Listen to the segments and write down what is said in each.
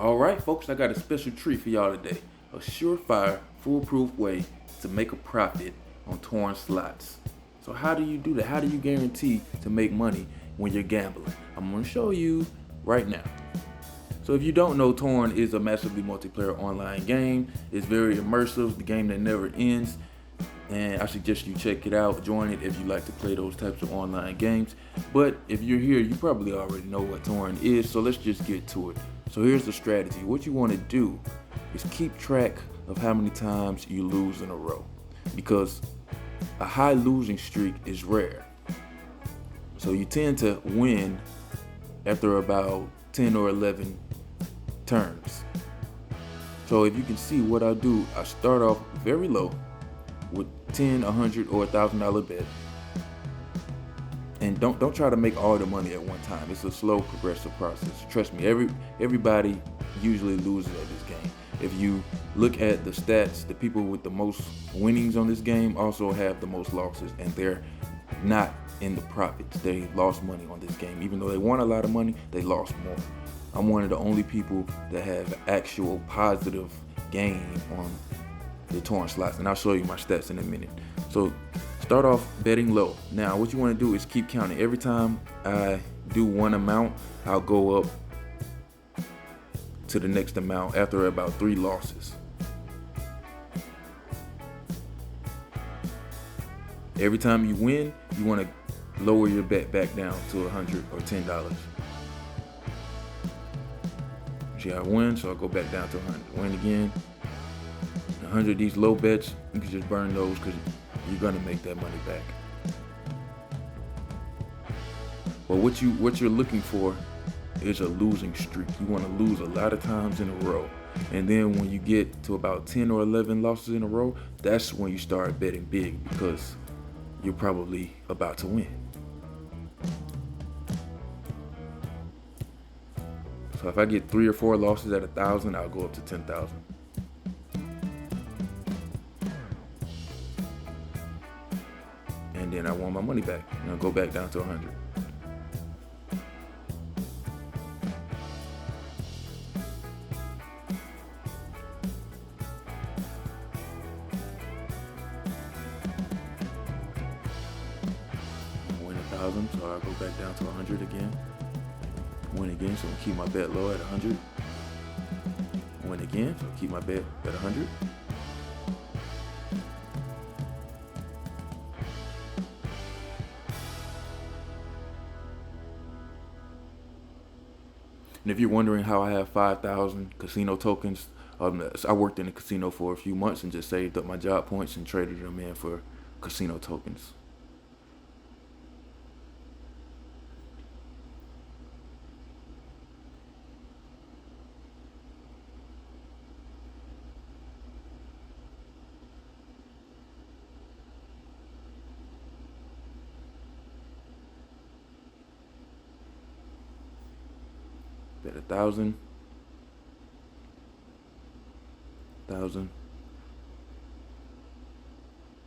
All right, folks, I got a special treat for y'all today. A surefire, foolproof way to make a profit on torn slots. So how do you do that? How do you guarantee to make money when you're gambling? I'm going to show you right now. So if you don't know, Torn is a massively multiplayer online game. It's very immersive, the game that never ends. And I suggest you check it out. Join it if you like to play those types of online games. But if you're here, you probably already know what Torn is. So let's just get to it. So here's the strategy. What you want to do is keep track of how many times you lose in a row, because a high losing streak is rare. So you tend to win after about 10 or 11 turns. So if you can see what I do, I start off very low with 10, 100, or $1,000 bet. And don't try to make all the money at one time. It's a slow, progressive process. Trust me, everybody usually loses at this game. If you look at the stats, the people with the most winnings on this game also have the most losses, and they're not in the profits. They lost money on this game. Even though they won a lot of money, they lost more. I'm one of the only people that have actual positive gain on the torn slots, and I'll show you my stats in a minute. So start off betting low. Now what you want to do is keep counting. Every time I do one amount, I'll go up to the next amount after about 3 losses. Every time you win, you want to lower your bet back down to $100 or $10. See, I win, so I'll go back down to 100. Win again. 100, these low bets, you can just burn those because you're gonna make that money back. But what you're looking for is a losing streak. You want to lose a lot of times in a row, and then when you get to about 10 or 11 losses in a row, that's when you start betting big, because you're probably about to win. So if I get 3 or 4 losses at 1,000, I'll go up to 10,000. And then I want my money back, and I'll go back down to 100. Win 1,000, so I'll go back down to 100 again. Win again, so I'll keep my bet low at 100. Win again, so I'll keep my bet at 100. And if you're wondering how I have 5,000 casino tokens, I worked in a casino for a few months and just saved up my job points and traded them in for casino tokens. Bet 1,000, 1,000.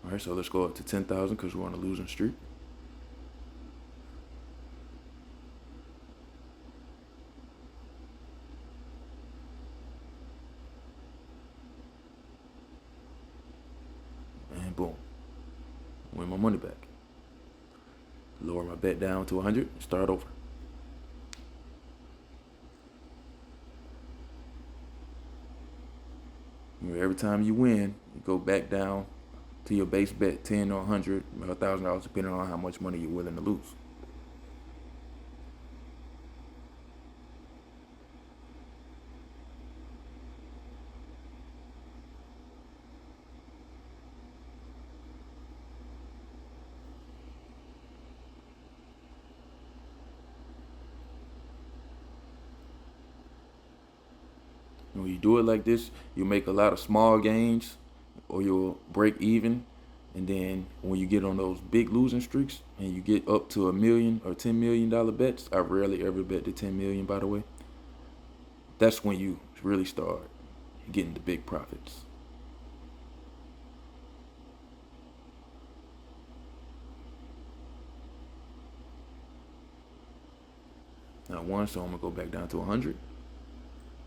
All right, so let's go up to 10,000 because we're on a losing streak. And boom, win my money back. Lower my bet down to 100, start over. Every time you win, you go back down to your base bet, 10 or 100 or $1,000, depending on how much money you're willing to lose. When you do it like this, you make a lot of small gains, or you'll break even. And then when you get on those big losing streaks and you get up to $1 million or $10 million bets, I rarely ever bet the 10 million, by the way. That's when you really start getting the big profits. Now one, so I'm gonna go back down to 100.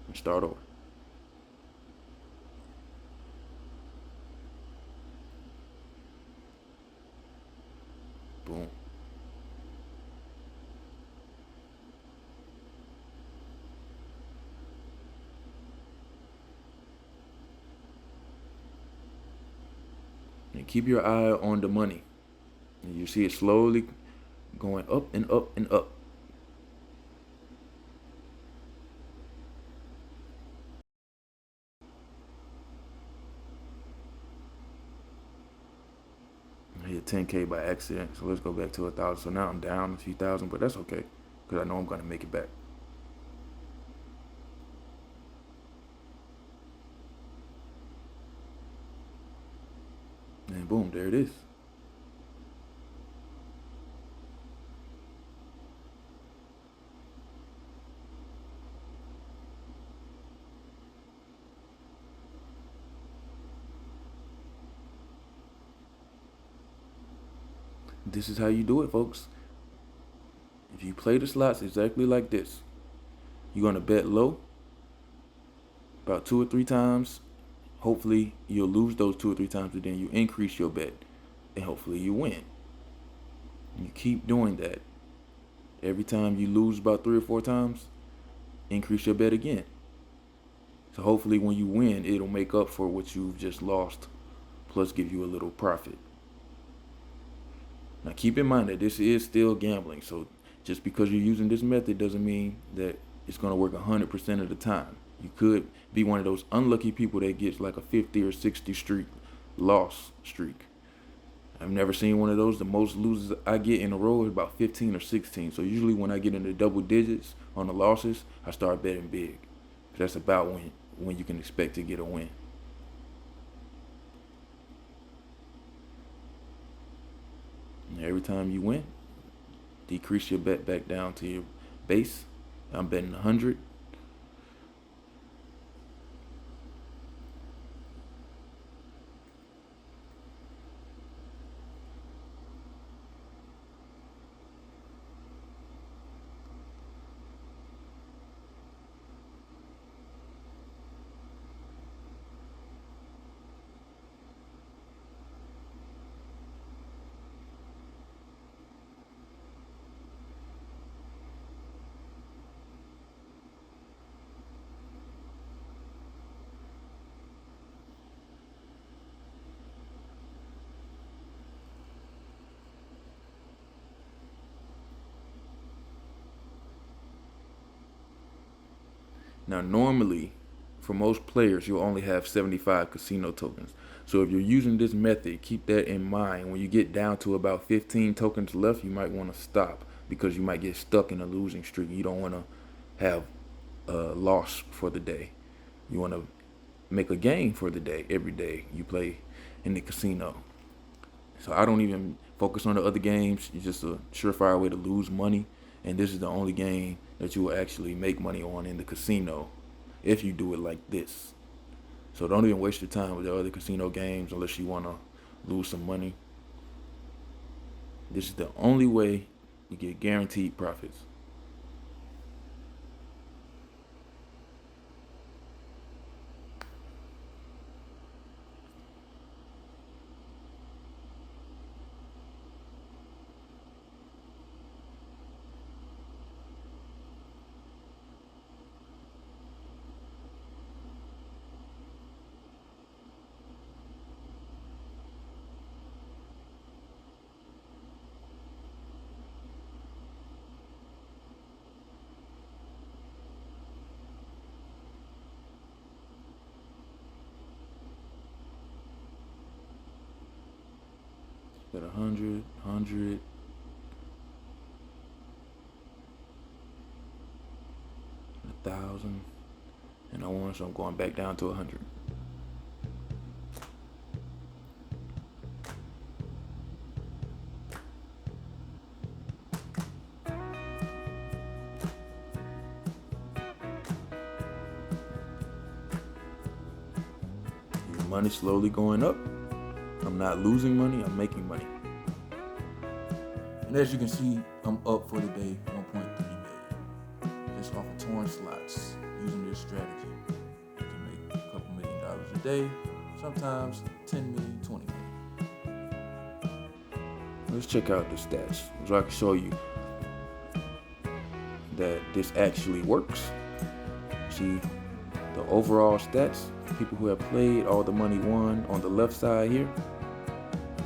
and start over. Boom. And keep your eye on the money. And you see it slowly going up and up and up. I hit 10K by accident, so let's go back to 1,000. So now I'm down a few thousand, but that's okay, because I know I'm gonna make it back. And boom, there it is. This is how you do it, folks. If you play the slots exactly like this, you're gonna bet low about 2 or 3 times. Hopefully you'll lose those 2 or 3 times, but then you increase your bet, and hopefully you win. And you keep doing that. Every time you lose about 3 or 4 times, increase your bet again. So hopefully when you win, it'll make up for what you've just lost, plus give you a little profit. Now keep in mind that this is still gambling, so just because you're using this method doesn't mean that it's going to work 100% of the time. You could be one of those unlucky people that gets like a 50 or 60 loss streak. I've never seen one of those. The most losses I get in a row is about 15 or 16. So usually when I get into double digits on the losses, I start betting big. That's about when you can expect to get a win. And every time you win, decrease your bet back down to your base. I'm betting 100. Now, normally, for most players, you'll only have 75 casino tokens. So if you're using this method, keep that in mind. When you get down to about 15 tokens left, you might want to stop because you might get stuck in a losing streak. You don't want to have a loss for the day. You want to make a gain for the day every day you play in the casino. So I don't even focus on the other games. It's just a surefire way to lose money. And this is the only game that you will actually make money on in the casino if you do it like this. So don't even waste your time with the other casino games unless you want to lose some money. This is the only way you get guaranteed profits. Got 100, 100, 1,000, and I want, so I'm going back down to 100. Your money slowly going up. I'm not losing money, I'm making money. And as you can see, I'm up for the day 1.3 million. Just off of torn slots using this this strategy. You can make a couple $1 million a day, sometimes 10 million, 20 million. Let's check out the stats so I can show you that this actually works. See the overall stats, people who have played, all the money won on the left side here,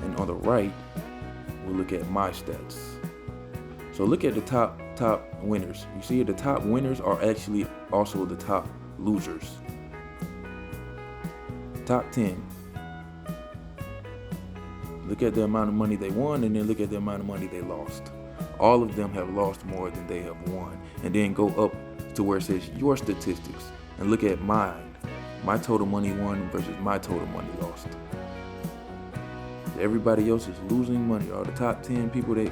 and on the right we'll look at my stats. So look at the top winners. You see the top winners are actually also the top losers. Top 10. Look at the amount of money they won, and then look at the amount of money they lost. All of them have lost more than they have won. And then go up to where it says your statistics and look at mine. My total money won versus my total money lost. Everybody else is losing money. All the top 10 people, you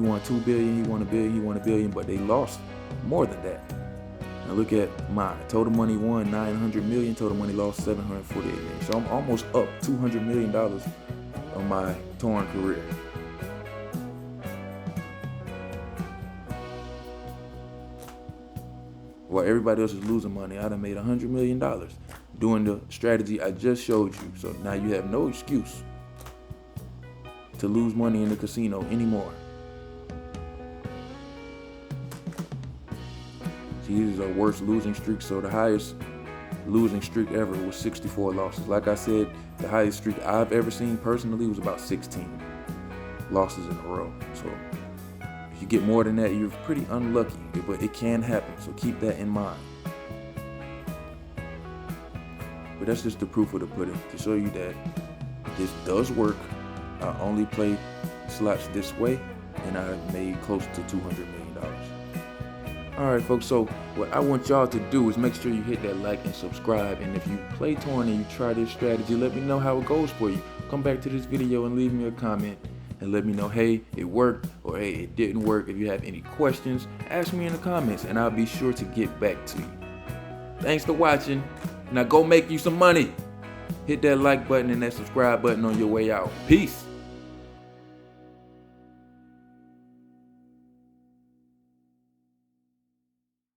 won $2 billion, you won $1 billion, you won $1 billion, but they lost more than that. Now look at mine. Total money won $900 million, total money lost $748 million. So I'm almost up $200 million on my torn career. While everybody else is losing money, I done made $100 million doing the strategy I just showed you. So now you have no excuse to lose money in the casino anymore. See, these are worst losing streaks. So the highest losing streak ever was 64 losses. Like I said, the highest streak I've ever seen personally was about 16 losses in a row. So if you get more than that, you're pretty unlucky, but it can happen. So keep that in mind. But that's just the proof of the pudding to show you that this does work. I only play slots this way, and I made close to $200 million. All right, folks, so what I want y'all to do is make sure you hit that like and subscribe. And if you play torn and you try this strategy, let me know how it goes for you. Come back to this video and leave me a comment and let me know, hey, it worked, or hey, it didn't work. If you have any questions, ask me in the comments and I'll be sure to get back to you. Thanks for watching. Now go make you some money. Hit that like button and that subscribe button on your way out. Peace.